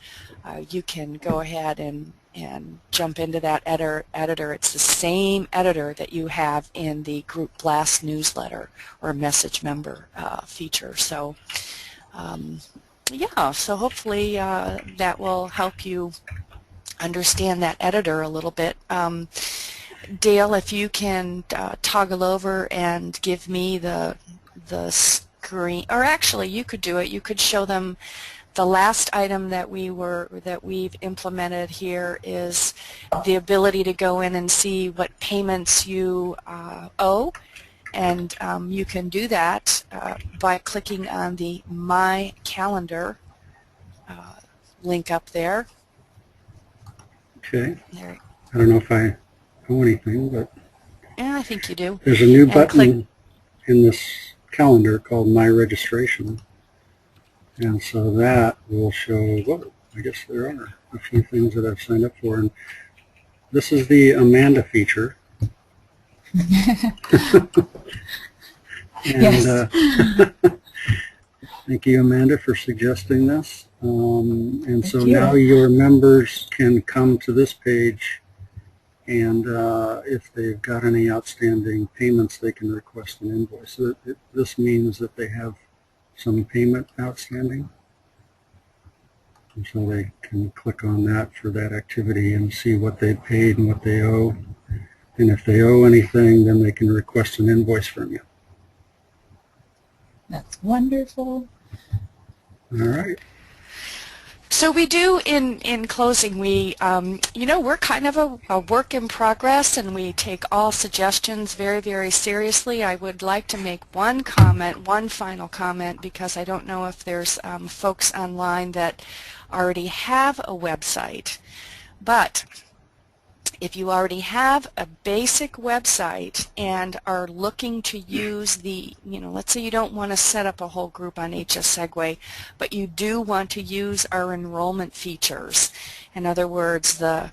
You can go ahead and jump into that editor. It's the same editor that you have in the Group Blast newsletter or message member feature. So yeah, so hopefully that will help you understand that editor a little bit. Dale, if you can toggle over and give me the screen, or actually you could do it. You could show them the last item that we've implemented here is the ability to go in and see what payments you owe, and you can do that by clicking on the My Calendar link up there. Okay. There. I don't know if I know anything, but Yeah, I think you do. there's a new And button in this calendar called My Registration. And so that will show, whoa, I guess there are a few things that I've signed up for. And this is the Amanda feature. And Yes. thank you, Amanda, for suggesting this. And so Thank you. now your members can come to this page, and if they've got any outstanding payments, they can request an invoice. So this means that they have some payment outstanding. And so they can click on that for that activity and see what they paid and what they owe. And if they owe anything, then they can request an invoice from you. That's wonderful. All right. so we do, in closing, we, you know, we're kind of a work in progress, and we take all suggestions very, very seriously. I would like to make one comment, one final comment, because I don't know if there's folks online that already have a website. But if you already have a basic website and are looking to use the, you know, let's say you don't want to set up a whole group on HSsegue, but you do want to use our enrollment features. In other words, the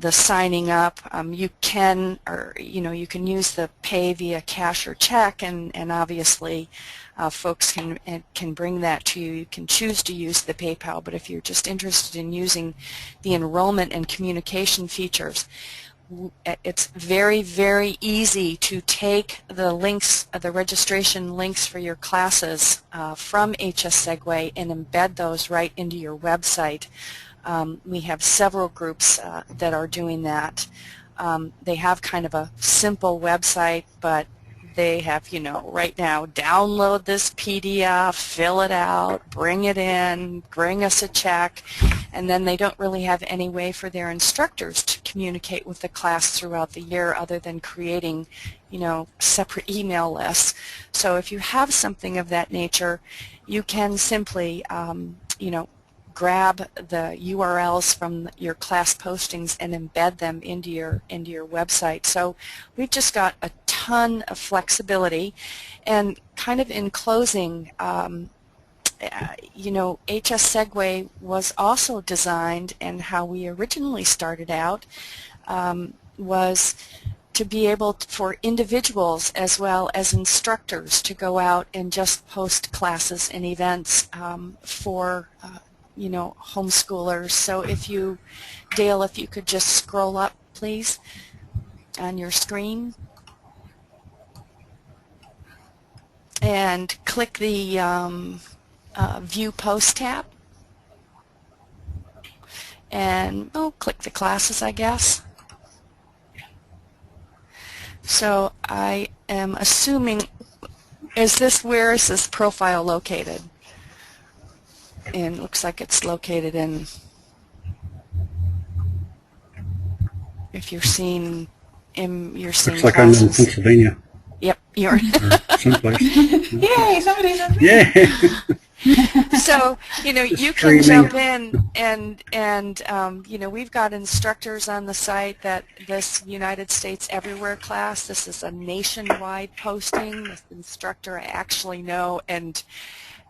signing up, you can, or you know, you can use the pay via cash or check, and obviously folks can bring that to you. You can choose to use the PayPal, but if you're just interested in using the enrollment and communication features, it's very, very easy to take the links, the registration links for your classes from HSsegue and embed those right into your website. We have several groups that are doing that. They have kind of a simple website, but they have, you know, right now, download this PDF, fill it out, bring it in, bring us a check, and then they don't really have any way for their instructors to communicate with the class throughout the year other than creating, you know, separate email lists. So if you have something of that nature, you can simply, you know, grab the URLs from your class postings and embed them into your website. So we've just got a ton of flexibility. And kind of in closing, you know, HSsegue was also designed, and how we originally started out was to be able for individuals as well as instructors to go out and just post classes and events for you know, homeschoolers. So if you, Dale, if you could just scroll up, please, on your screen, and click the View Post tab, and click the classes, I guess. So I am assuming, where is this profile located? And it looks like it's located in, if you're seeing, you're seeing Looks like classes. I'm in Pennsylvania. Yep, you're. Or someplace. Yay, somebody's in. Yeah. So, you know, you can jump in and you know, we've got instructors on the site that this United States Everywhere class, this is a nationwide posting. This instructor I actually know, and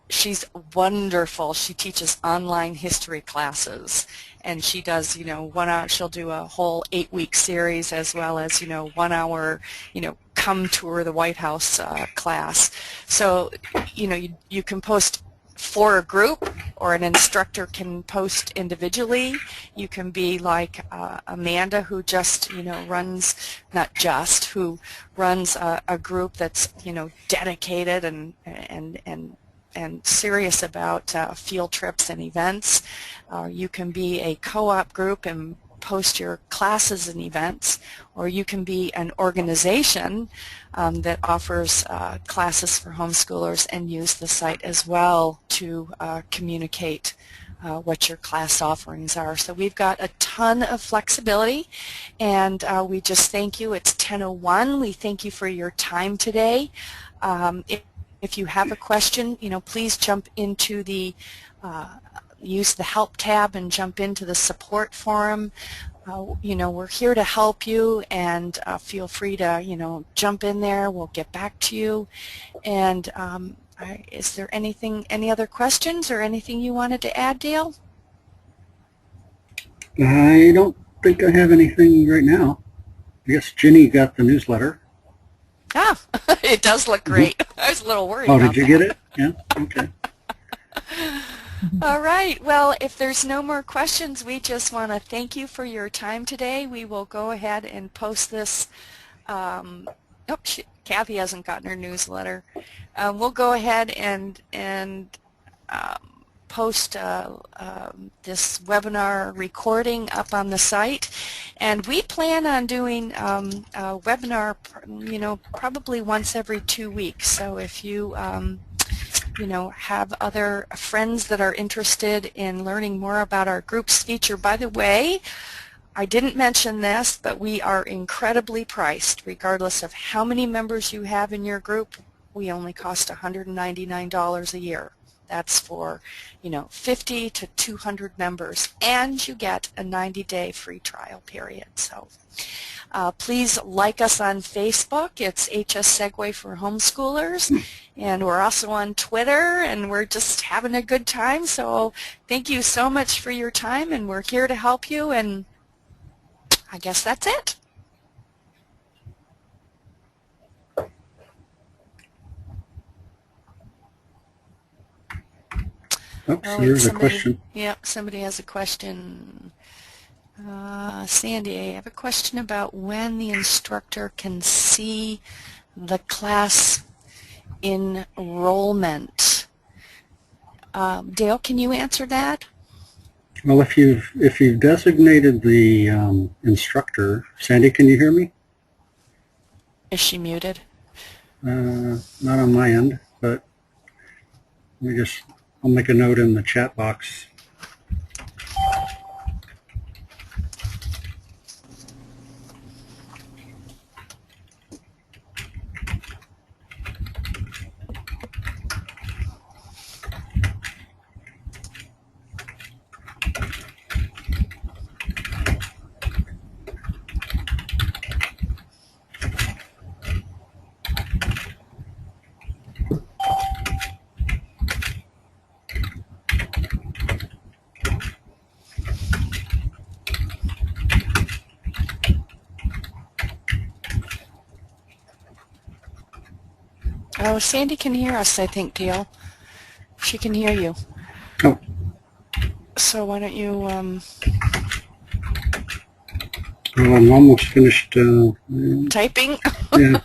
she's wonderful. She teaches online history classes, and she does, you know, 1 hour, she'll do a whole 8-week series, as well as, you know, 1 hour, you know, come tour the White House class. So, you know, you can post for a group, or an instructor can post individually. You can be like Amanda, who just, you know, runs, not just, who runs a group that's, you know, dedicated and and serious about field trips and events. You can be a co-op group and post your classes and events, or you can be an organization that offers classes for homeschoolers and use the site as well to communicate what your class offerings are. So we've got a ton of flexibility, and we just thank you. It's 10:01. We thank you for your time today. If you have a question, please jump into the use the help tab and jump into the support forum. We're here to help you, and feel free to jump in there. We'll get back to you. And is there any other questions or anything you wanted to add, Dale? I don't think I have anything right now. I guess Ginny got the newsletter. Ah, it does look great. I was a little worried Oh, about did you get it? Yeah, okay. All right. Well, if there's no more questions, we just want to thank you for your time today. We will go ahead and post this. Kathy hasn't gotten her newsletter. We'll go ahead and post this webinar recording up on the site, and we plan on doing a webinar, probably once every 2 weeks. So if you have other friends that are interested in learning more about our groups feature. By the way, I didn't mention this, but we are incredibly priced. Regardless of how many members you have in your group, we only cost $199 a year. That's for 50 to 200 members, and you get a 90-day free trial period. So please like us on Facebook. It's HSsegue for homeschoolers, and we're also on Twitter, and we're just having a good time. So thank you so much for your time, and we're here to help you, and I guess that's it. Oops, there's a question. Yeah, somebody has a question. Sandy, I have a question about when the instructor can see the class enrollment. Dale, can you answer that? Well, if you've designated the instructor, Sandy, can you hear me? Is she muted? Not on my end, but I'll make a note in the chat box. Oh, Sandy can hear us, I think, Dale. She can hear you. Oh. So why don't you... Well, I'm almost finished. Typing? Yeah.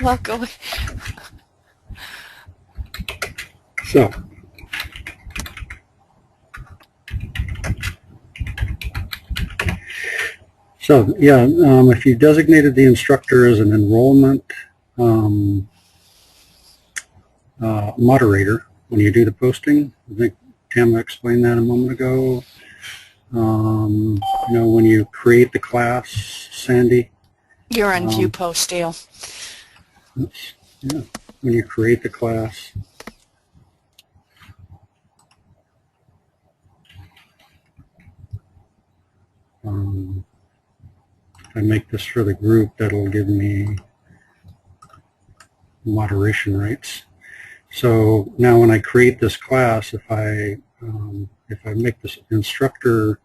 Well, go. So yeah, if you designated the instructor as an enrollment moderator when you do the posting, I think Tamara explained that a moment ago. When you create the class, Sandy. You're on view post, Dale. Yeah, when you create the class. If I make this for the group, that'll give me moderation rights. So now when I create this class, if I make this instructor,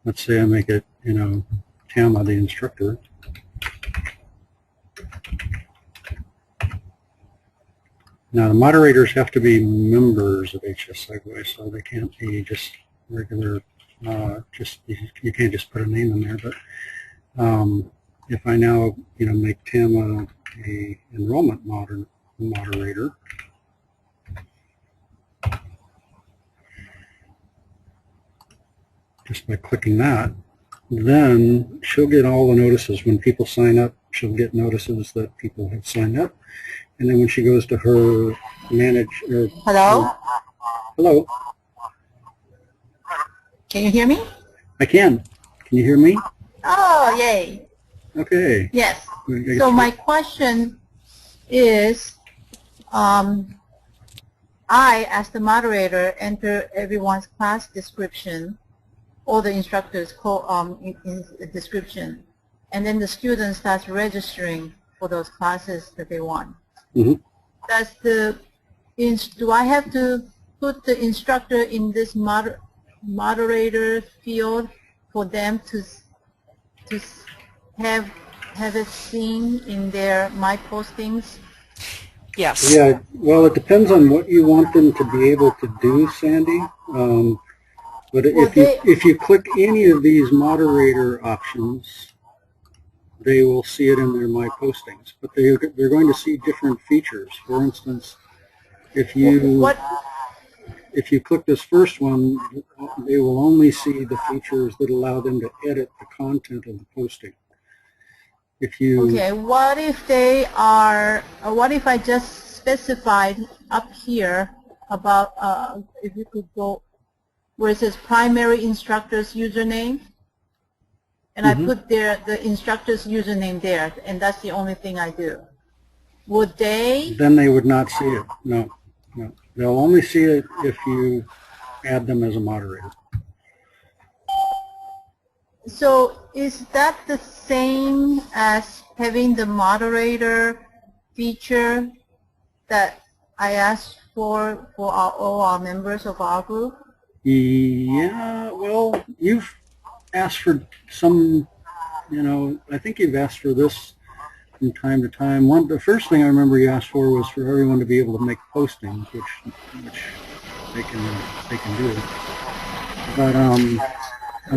let's say I make it, Tama the instructor. Now the moderators have to be members of HSsegue, so they can't be just regular, you can't just put a name in there. But if I now, make Tama a enrollment moderator, just by clicking that, then she'll get all the notices. When people sign up, she'll get notices that people have signed up. And then when she goes to her manage, or Hello? hello, Can you hear me? I can. Can you hear me? Oh, yay. Okay. Yes. So my question is, I, as the moderator, enter everyone's class description, all the instructors' in the description, and then the student starts registering for those classes that they want. Mm-hmm. Do I have to put the instructor in this moderator field for them to have it seen in my postings? Yes. Yeah, well, it depends on what you want them to be able to do, Sandy. But if you click any of these moderator options, they will see it in their My Postings. But they're going to see different features. For instance, if you click this first one, they will only see the features that allow them to edit the content of the posting. Okay, what if I just specified up here about, if you could go where it says primary instructor's username, and I put the instructor's username there, and that's the only thing I do. Would they? Then they would not see it. No. They'll only see it if you add them as a moderator. So is that the same as having the moderator feature that I asked for all our members of our group? Yeah, well, you've asked for some, I think you've asked for this from time to time. The first thing I remember you asked for was for everyone to be able to make postings, which they can do. But I'm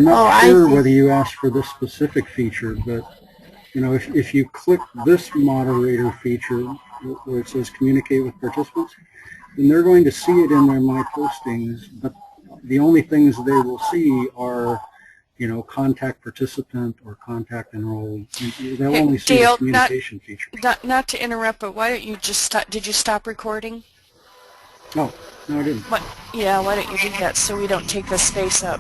not sure whether you asked for this specific feature, but if you click this moderator feature where it says communicate with participants, then they're going to see it in their My Postings, but the only things they will see are contact participant or contact enrolled. They'll only see the communication feature. Not to interrupt, but why don't you just stop? Did you stop recording? No, I didn't. Yeah, why don't you do that so we don't take the space up?